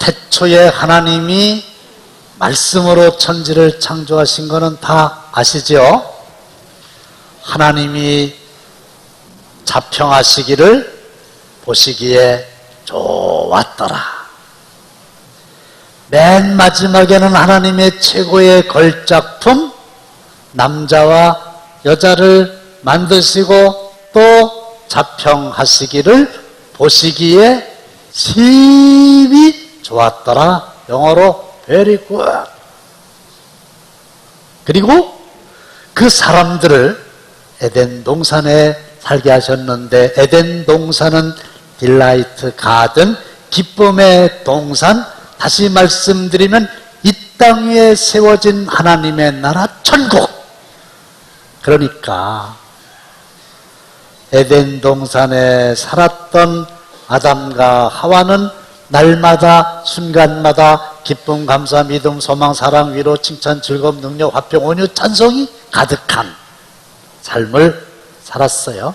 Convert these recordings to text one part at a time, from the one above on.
태초에 하나님이 말씀으로 천지를 창조하신 것은 다 아시죠? 하나님이 자평하시기를 보시기에 좋았더라. 맨 마지막에는 하나님의 최고의 걸작품 남자와 여자를 만드시고 또 자평하시기를 보시기에 심히 좋았더라. 영어로 very good. 그리고 그 사람들을 에덴 동산에 살게 하셨는데 에덴 동산은 딜라이트 가든, 기쁨의 동산. 다시 말씀드리면 이 땅 위에 세워진 하나님의 나라 천국. 그러니까 에덴 동산에 살았던 아담과 하와는 날마다 순간마다 기쁨, 감사, 믿음, 소망, 사랑, 위로, 칭찬, 즐거움, 능력, 화평, 온유, 찬송이 가득한 삶을 살았어요.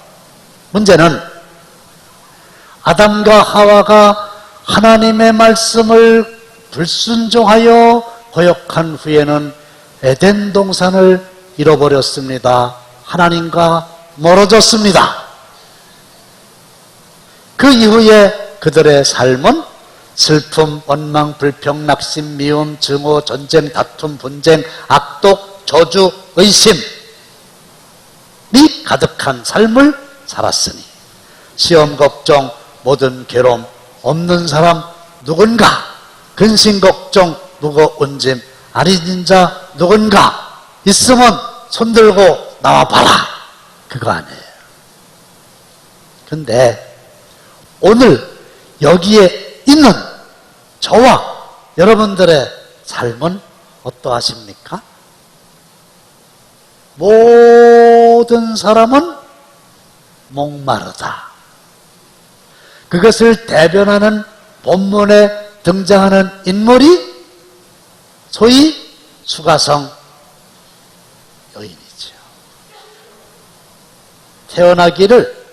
문제는 아담과 하와가 하나님의 말씀을 불순종하여 거역한 후에는 에덴 동산을 잃어버렸습니다. 하나님과 멀어졌습니다. 그 이후에 그들의 삶은 슬픔, 원망, 불평, 낙심, 미움, 증오, 전쟁, 다툼, 분쟁, 악독, 저주, 의심이 가득한 삶을 살았으니 시험, 걱정, 모든 괴로움, 없는 사람 누군가, 근심, 걱정, 무거운 짐, 아리진 자 누군가 있으면 손들고 나와봐라. 그거 아니에요. 근데 오늘 여기에 있는 저와 여러분들의 삶은 어떠하십니까? 모든 사람은 목마르다. 그것을 대변하는 본문에 등장하는 인물이 소위 수가성 여인이죠. 태어나기를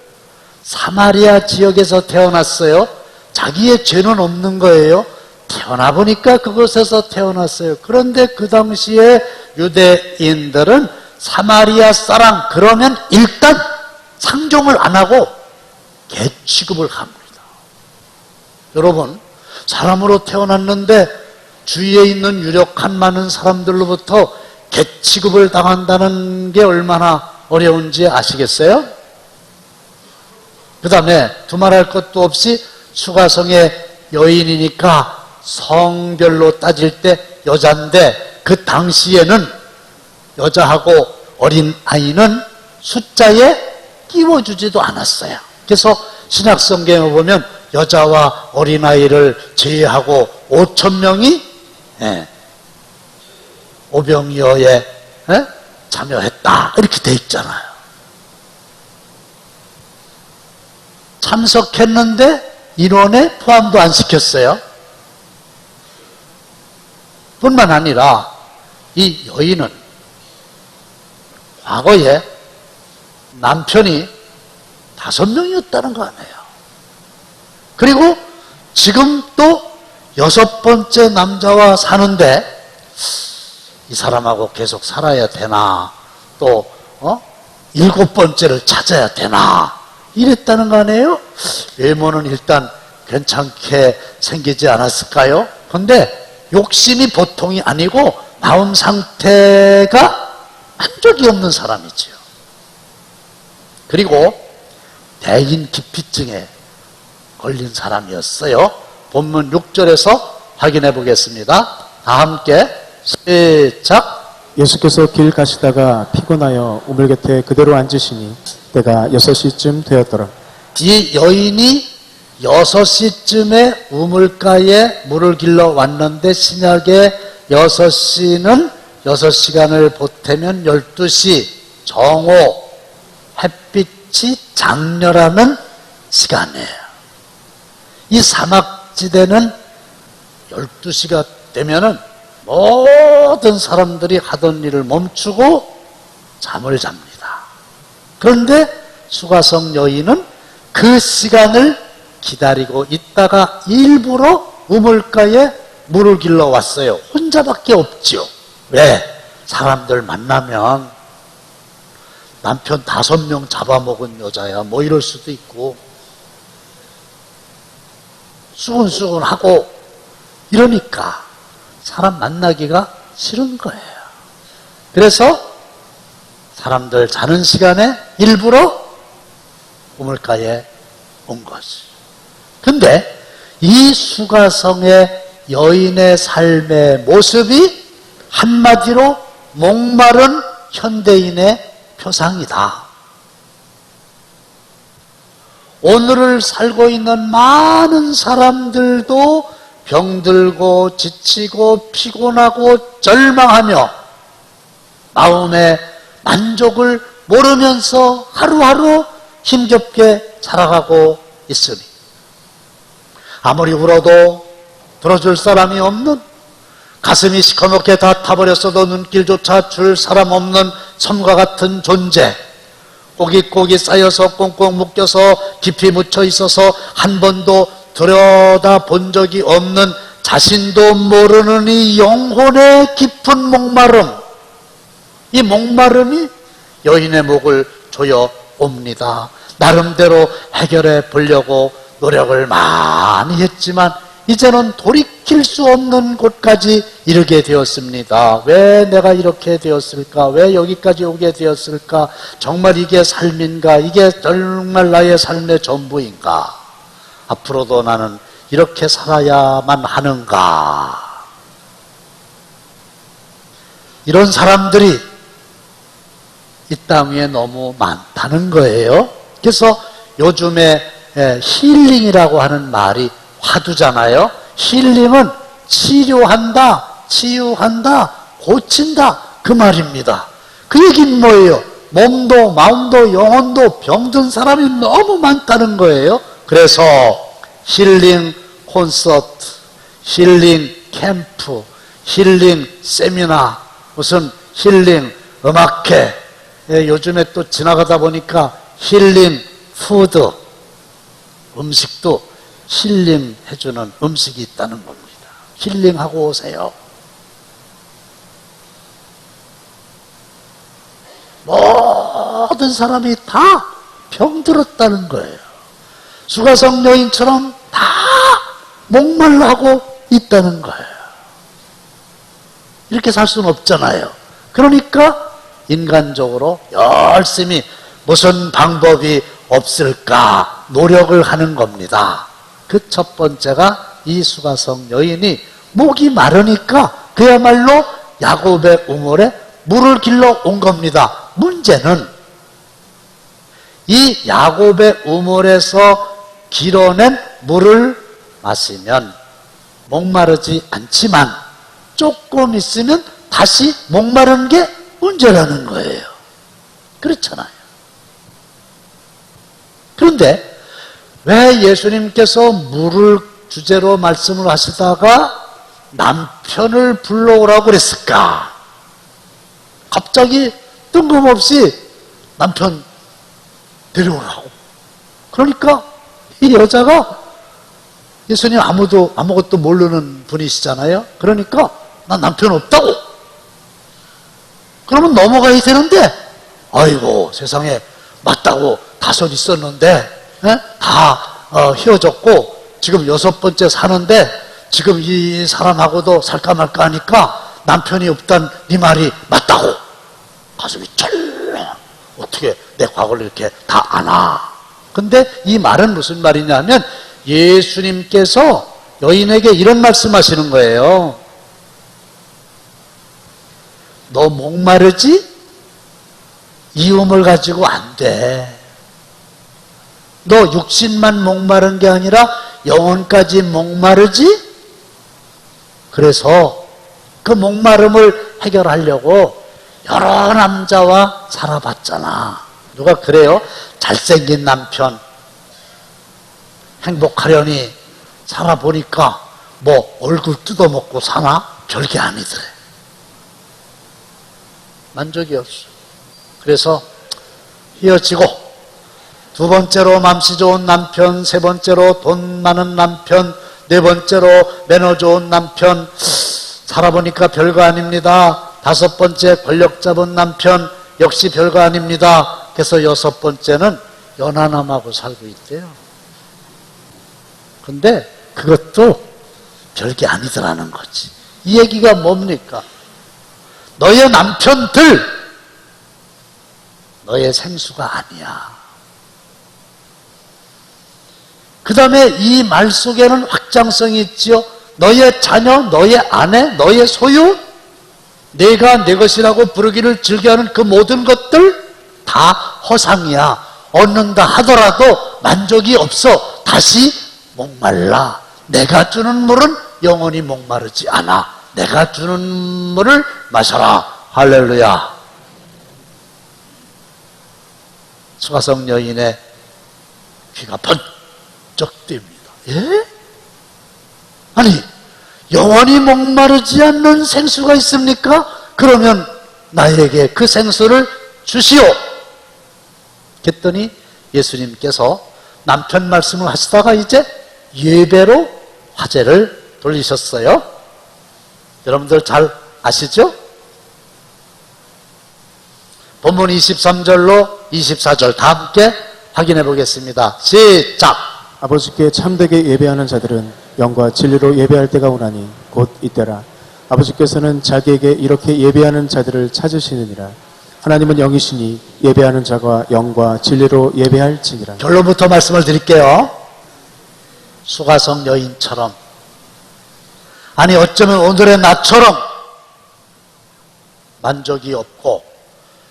사마리아 지역에서 태어났어요. 자기의 죄는 없는 거예요. 태어나 보니까 그곳에서 태어났어요. 그런데 그 당시에 유대인들은 사마리아 사람 그러면 일단 상종을 안 하고 개 취급을 합니다. 여러분, 사람으로 태어났는데 주위에 있는 유력한 많은 사람들로부터 개 취급을 당한다는 게 얼마나 어려운지 아시겠어요? 그 다음에 두말할 것도 없이 수가성의 여인이니까 성별로 따질 때 여자인데 그 당시에는 여자하고 어린 아이는 숫자에 끼워주지도 않았어요. 그래서 신약성경에 보면 여자와 어린아이를 제외하고 5,000명이 오병이어에 참여했다 이렇게 돼 있잖아요. 참석했는데 인원에 포함도 안 시켰어요. 뿐만 아니라 이 여인은 과거에 남편이 5명이었다는 거 아니에요. 그리고 지금 또 6번째 남자와 사는데 이 사람하고 계속 살아야 되나, 또 7번째를 찾아야 되나 이랬다는 거 아니에요? 외모는 일단 괜찮게 생기지 않았을까요? 근데 욕심이 보통이 아니고 마음 상태가 만족이 없는 사람이지요. 그리고 대인 기피증에 걸린 사람이었어요. 본문 6절에서 확인해 보겠습니다. 다 함께 시작. 예수께서 길 가시다가 피곤하여 우물 곁에 그대로 앉으시니 때가 6시쯤 되었더라. 이 여인이 6시쯤에 우물가에 물을 길러 왔는데 신약의 6시는 6시간을 보태면 12시 정오 햇빛이 장렬하는 시간이에요. 이 사막지대는 12시가 되면은 모든 사람들이 하던 일을 멈추고 잠을 잡니다. 그런데 수가성 여인은 그 시간을 기다리고 있다가 일부러 우물가에 물을 길러 왔어요. 혼자밖에 없지요. 왜? 사람들 만나면 남편 5명 잡아먹은 여자야 뭐 이럴 수도 있고 수근수근하고 이러니까 사람 만나기가 싫은 거예요. 그래서 사람들 자는 시간에 일부러 우물가에 온 것이. 근데 이 수가성의 여인의 삶의 모습이 한마디로 목마른 현대인의 표상이다. 오늘을 살고 있는 많은 사람들도 병들고 지치고 피곤하고 절망하며 마음의 만족을 모르면서 하루하루 힘겹게 살아가고 있으니 아무리 울어도 들어줄 사람이 없는, 가슴이 시커멓게 다 타버렸어도 눈길조차 줄 사람 없는 섬과 같은 존재, 꼬깃꼬깃 쌓여서 꽁꽁 묶여서 깊이 묻혀 있어서 한 번도 들여다본 적이 없는 자신도 모르는 이 영혼의 깊은 목마름, 이 목마름이 여인의 목을 조여 옵니다. 나름대로 해결해 보려고 노력을 많이 했지만 이제는 돌이킬 수 없는 곳까지 이르게 되었습니다. 왜 내가 이렇게 되었을까? 왜 여기까지 오게 되었을까? 정말 이게 삶인가? 이게 정말 나의 삶의 전부인가? 앞으로도 나는 이렇게 살아야만 하는가? 이런 사람들이 이 땅 위에 너무 많다는 거예요. 그래서 요즘에 힐링이라고 하는 말이 화두잖아요. 힐링은 치료한다, 치유한다, 고친다 그 말입니다. 그 얘기는 뭐예요? 몸도 마음도 영혼도 병든 사람이 너무 많다는 거예요. 그래서 힐링 콘서트, 힐링 캠프, 힐링 세미나, 무슨 힐링 음악회, 요즘에 또 지나가다 보니까 힐링 푸드, 음식도 힐링해주는 음식이 있다는 겁니다. 힐링하고 오세요. 모든 사람이 다 병들었다는 거예요. 수가성 여인처럼 다 목말라하고 있다는 거예요. 이렇게 살 수는 없잖아요. 그러니까 인간적으로 열심히 무슨 방법이 없을까 노력을 하는 겁니다. 그 첫 번째가 이 수가성 여인이 목이 마르니까 그야말로 야곱의 우물에 물을 길러 온 겁니다. 문제는 이 야곱의 우물에서 길어낸 물을 마시면 목마르지 않지만 조금 있으면 다시 목마른 게 문제라는 거예요. 그렇잖아요. 그런데 왜 예수님께서 물을 주제로 말씀을 하시다가 남편을 불러오라고 그랬을까? 갑자기 뜬금없이 남편 데려오라고. 그러니까 이 여자가 예수님 아무것도 모르는 분이시잖아요. 그러니까 난 남편 없다고. 그러면 넘어가야 되는데 아이고 세상에 맞다고 5 있었는데 다 헤어졌고 지금 6번째 사는데 지금 이 사람하고도 살까 말까 하니까 남편이 없단 네 말이 맞다고. 가슴이 철렁. 어떻게 내 과거를 이렇게 다 아나. 근데 이 말은 무슨 말이냐면 예수님께서 여인에게 이런 말씀하시는 거예요. 너 목마르지? 이 우물 가지고 안 돼. 너 육신만 목마른 게 아니라 영혼까지 목마르지? 그래서 그 목마름을 해결하려고 여러 남자와 살아봤잖아. 누가 그래요? 잘생긴 남편 행복하려니 살아보니까 뭐 얼굴 뜯어먹고 사나? 별게 아니더래. 만족이 없어. 그래서 헤어지고 2번째로 맘씨 좋은 남편, 3번째로 돈 많은 남편, 네 번째로 매너 좋은 남편, 살아보니까 별거 아닙니다. 다섯 번째 권력 잡은 남편, 역시 별거 아닙니다. 그래서 여섯 번째는 연하남하고 살고 있대요. 근데 그것도 별게 아니더라는 거지. 이 얘기가 뭡니까? 너의 남편들, 너의 생수가 아니야. 그 다음에 이 말 속에는 확장성이 있지요. 너의 자녀, 너의 아내, 너의 소유, 내가 내 것이라고 부르기를 즐겨하는 그 모든 것들 다 허상이야. 얻는다 하더라도 만족이 없어. 다시 목말라. 내가 주는 물은 영원히 목마르지 않아. 내가 주는 물을 마셔라. 할렐루야. 수가성 여인의 귀가 번쩍 뜹니다. 예? 아니, 영원히 목마르지 않는 생수가 있습니까? 그러면 나에게 그 생수를 주시오. 그랬더니 예수님께서 남편 말씀을 하시다가 이제 예배로 화제를 돌리셨어요. 여러분들 잘 아시죠? 본문 23절로 24절 다 함께 확인해 보겠습니다. 시작! 아버지께 참되게 예배하는 자들은 영과 진리로 예배할 때가 오나니 곧 이때라. 아버지께서는 자기에게 이렇게 예배하는 자들을 찾으시느니라. 하나님은 영이시니 예배하는 자가 영과 진리로 예배할지니라. 결론부터 말씀을 드릴게요. 수가성 여인처럼, 아니 어쩌면 오늘의 나처럼 만족이 없고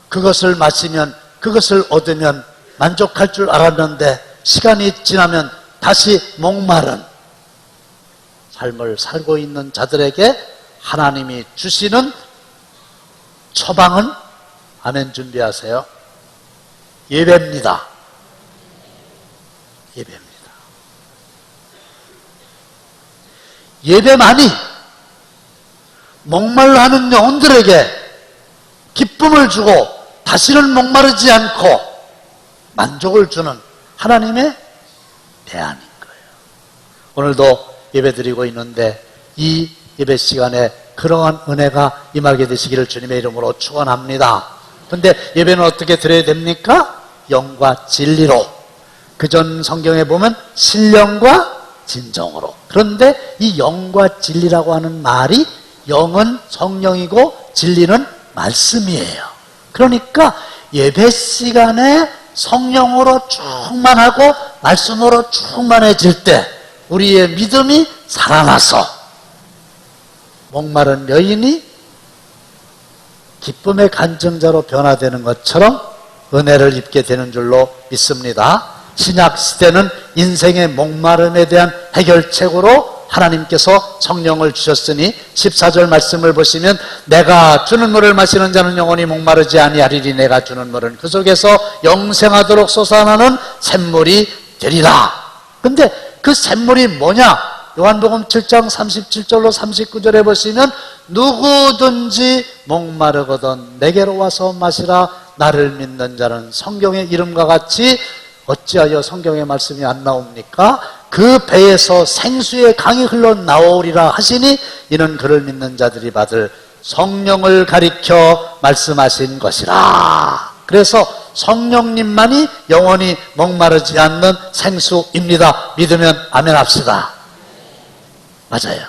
그것을 마시면, 그것을 얻으면 만족할 줄 알았는데 시간이 지나면 다시 목마른 삶을 살고 있는 자들에게 하나님이 주시는 처방은, 아멘 준비하세요, 예배입니다. 예배입니다. 예배만이 목말라 하는 영혼들에게 기쁨을 주고 다시는 목마르지 않고 만족을 주는 하나님의 대안인 거예요. 오늘도 예배드리고 있는데 이 예배 시간에 그러한 은혜가 임하게 되시기를 주님의 이름으로 축원합니다. 그런데 예배는 어떻게 드려야 됩니까? 영과 진리로. 그전 성경에 보면 신령과 진정으로. 그런데 이 영과 진리라고 하는 말이, 영은 성령이고 진리는 말씀이에요. 그러니까 예배 시간에 성령으로 충만하고 말씀으로 충만해질 때 우리의 믿음이 살아나서 목마른 여인이 기쁨의 간증자로 변화되는 것처럼 은혜를 입게 되는 줄로 믿습니다. 신약 시대는 인생의 목마름에 대한 해결책으로 하나님께서 성령을 주셨으니 14절 말씀을 보시면 내가 주는 물을 마시는 자는 영원히 목마르지 아니하리니 내가 주는 물은 그 속에서 영생하도록 솟아나는 샘물이 되리라. 근데 그 샘물이 뭐냐? 요한복음 7장 37절로 39절에 보시면 누구든지 목마르거든 내게로 와서 마시라. 나를 믿는 자는, 성경의 이름과 같이 어찌하여 성경의 말씀이 안 나옵니까? 그 배에서 생수의 강이 흘러나오리라 하시니 이는 그를 믿는 자들이 받을 성령을 가리켜 말씀하신 것이라. 그래서 성령님만이 영원히 목마르지 않는 생수입니다. 믿으면 아멘 합시다. 맞아요.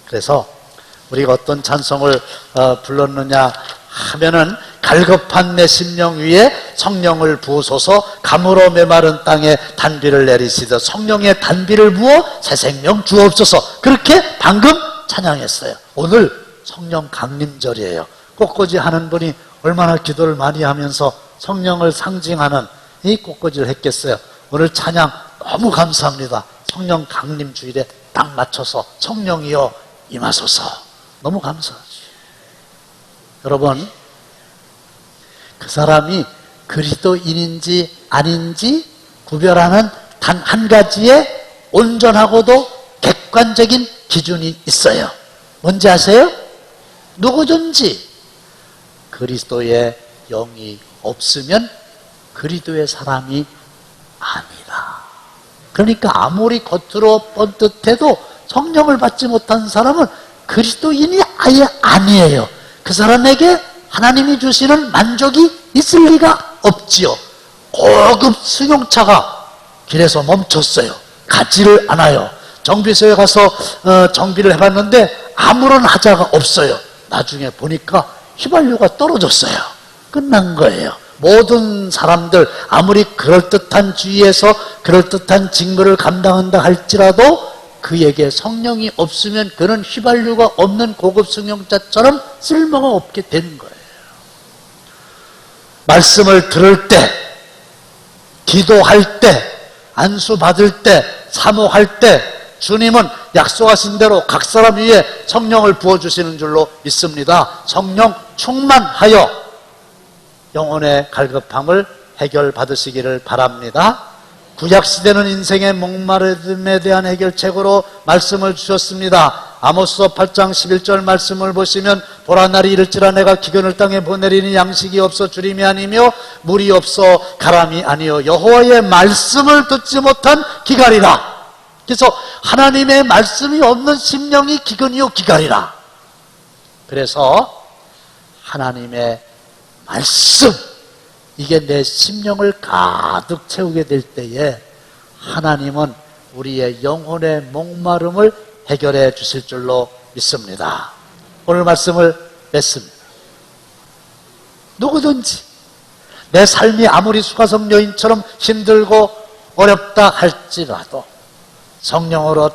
그래서 우리가 어떤 찬송을 불렀느냐 하면은 갈급한 내 심령 위에 성령을 부으소서 감으로 메마른 땅에 단비를 내리시듯 성령의 단비를 부어 새 생명 주옵소서. 그렇게 방금 찬양했어요. 오늘 성령 강림절이에요. 꽃꽂이 하는 분이 얼마나 기도를 많이 하면서 성령을 상징하는 이 꽃꽂이를 했겠어요. 오늘 찬양 너무 감사합니다. 성령 강림 주일에 딱 맞춰서 성령이여 임하소서. 너무 감사하지. 여러분, 그 사람이 그리스도인인지 아닌지 구별하는 단 한 가지의 온전하고도 객관적인 기준이 있어요. 뭔지 아세요? 누구든지 그리스도의 영이 없으면 그리스도의 사람이 아니라. 그러니까 아무리 겉으로 뻔듯해도 성령을 받지 못한 사람은 그리스도인이 아예 아니에요. 그 사람에게 하나님이 주시는 만족이 있을 리가 없지요. 고급 승용차가 길에서 멈췄어요. 가지를 않아요. 정비소에 가서 정비를 해봤는데 아무런 하자가 없어요. 나중에 보니까 휘발유가 떨어졌어요. 끝난 거예요. 모든 사람들 아무리 그럴듯한 주위에서 그럴듯한 직무를 감당한다 할지라도 그에게 성령이 없으면 그는 휘발유가 없는 고급 승용차처럼 쓸모가 없게 되는 거예요. 말씀을 들을 때, 기도할 때, 안수 받을 때, 사모할 때 주님은 약속하신 대로 각 사람 위에 성령을 부어주시는 줄로 믿습니다. 성령 충만하여 영혼의 갈급함을 해결받으시기를 바랍니다. 구약시대는 인생의 목마름에 대한 해결책으로 말씀을 주셨습니다. 아모스 8장 11절 말씀을 보시면 보라 날이 이를지라 내가 기근을 땅에 보내리니 양식이 없어 주림이 아니며 물이 없어 가람이 아니요 여호와의 말씀을 듣지 못한 기갈이라. 그래서 하나님의 말씀이 없는 심령이 기근이요 기갈이라. 그래서 하나님의 말씀, 이게 내 심령을 가득 채우게 될 때에 하나님은 우리의 영혼의 목마름을 해결해 주실 줄로 믿습니다. 오늘 말씀을 맺습니다. 누구든지 내 삶이 아무리 수가성 여인처럼 힘들고 어렵다 할지라도 성령으로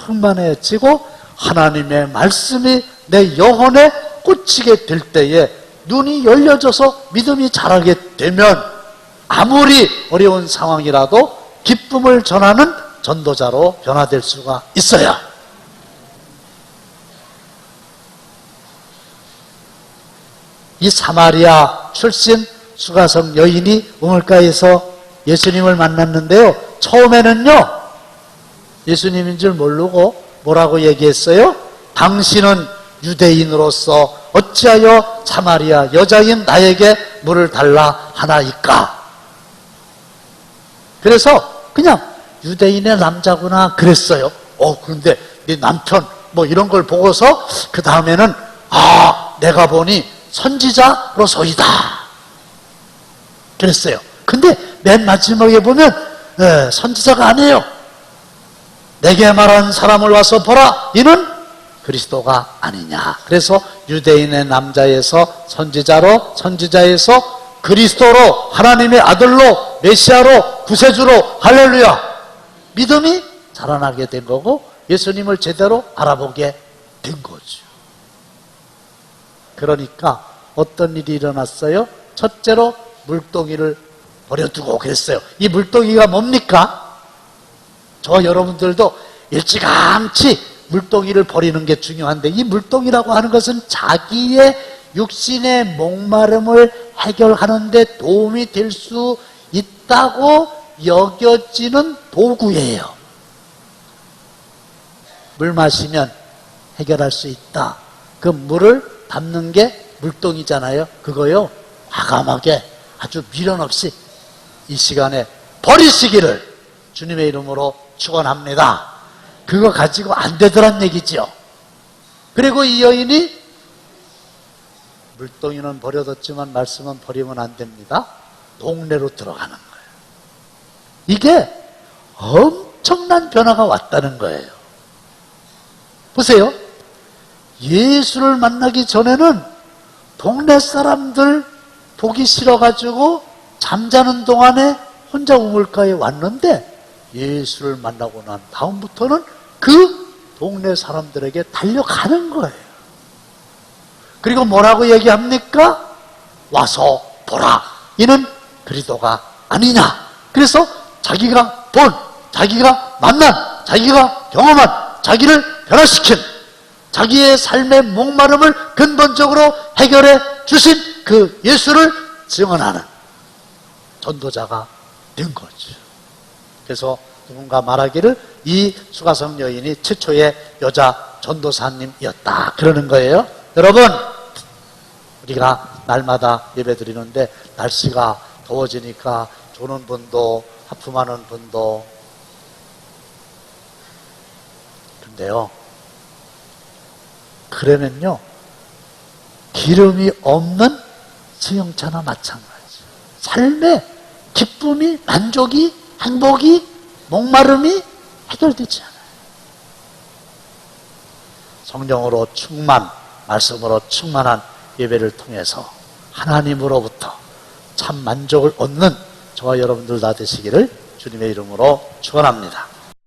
충만해지고 하나님의 말씀이 내 영혼에 꽂히게 될 때에 눈이 열려져서 믿음이 자라게 되면 아무리 어려운 상황이라도 기쁨을 전하는 전도자로 변화될 수가 있어요. 이 사마리아 출신 수가성 여인이 우물가에서 예수님을 만났는데요. 처음에는요, 예수님인 줄 모르고 뭐라고 얘기했어요? 당신은 유대인으로서 어찌하여 사마리아 여자인 나에게 물을 달라 하나이까? 그래서 그냥 유대인의 남자구나 그랬어요. 그런데 네 남편 뭐 이런 걸 보고서 그 다음에는 내가 보니 선지자로서이다 그랬어요. 근데 맨 마지막에 보면 선지자가 아니에요. 내게 말한 사람을 와서 보라, 이는 그리스도가 아니냐. 그래서 유대인의 남자에서 선지자로, 선지자에서 그리스도로, 하나님의 아들로, 메시아로, 구세주로, 할렐루야, 믿음이 자라나게 된 거고 예수님을 제대로 알아보게 된 거죠. 그러니까 어떤 일이 일어났어요? 첫째로 물동이를 버려두고 그랬어요. 이 물동이가 뭡니까? 저 여러분들도 일찌감치 물동이를 버리는 게 중요한데, 이 물동이라고 하는 것은 자기의 육신의 목마름을 해결하는 데 도움이 될 수 있다고 여겨지는 도구예요. 물 마시면 해결할 수 있다. 그 물을 담는 게 물동이잖아요. 그거요, 과감하게 아주 미련 없이 이 시간에 버리시기를 주님의 이름으로 축원합니다. 그거 가지고 안 되더란 얘기죠. 그리고 이 여인이 물동이는 버려뒀지만 말씀은 버리면 안 됩니다. 동네로 들어가는 거예요. 이게 엄청난 변화가 왔다는 거예요. 보세요. 예수를 만나기 전에는 동네 사람들 보기 싫어가지고 잠자는 동안에 혼자 우물가에 왔는데, 예수를 만나고 난 다음부터는 그 동네 사람들에게 달려가는 거예요. 그리고 뭐라고 얘기합니까? 와서 보라, 이는 그리스도가 아니냐. 그래서 자기가 본, 자기가 만난, 자기가 경험한, 자기를 변화시킨, 자기의 삶의 목마름을 근본적으로 해결해 주신 그 예수를 증언하는 전도자가 된 거죠. 그래서 누군가 말하기를 이 수가성 여인이 최초의 여자 전도사님이었다 그러는 거예요. 여러분, 우리가 날마다 예배 드리는데 날씨가 더워지니까 조는 분도 하품하는 분도 근데요, 그러면요, 기름이 없는 수용차나 마찬가지. 삶의 기쁨이, 만족이, 행복이, 목마름이 해결되지 않아요. 성령으로 충만, 말씀으로 충만한 예배를 통해서 하나님으로부터 참 만족을 얻는 저와 여러분들 다 되시기를 주님의 이름으로 축원합니다.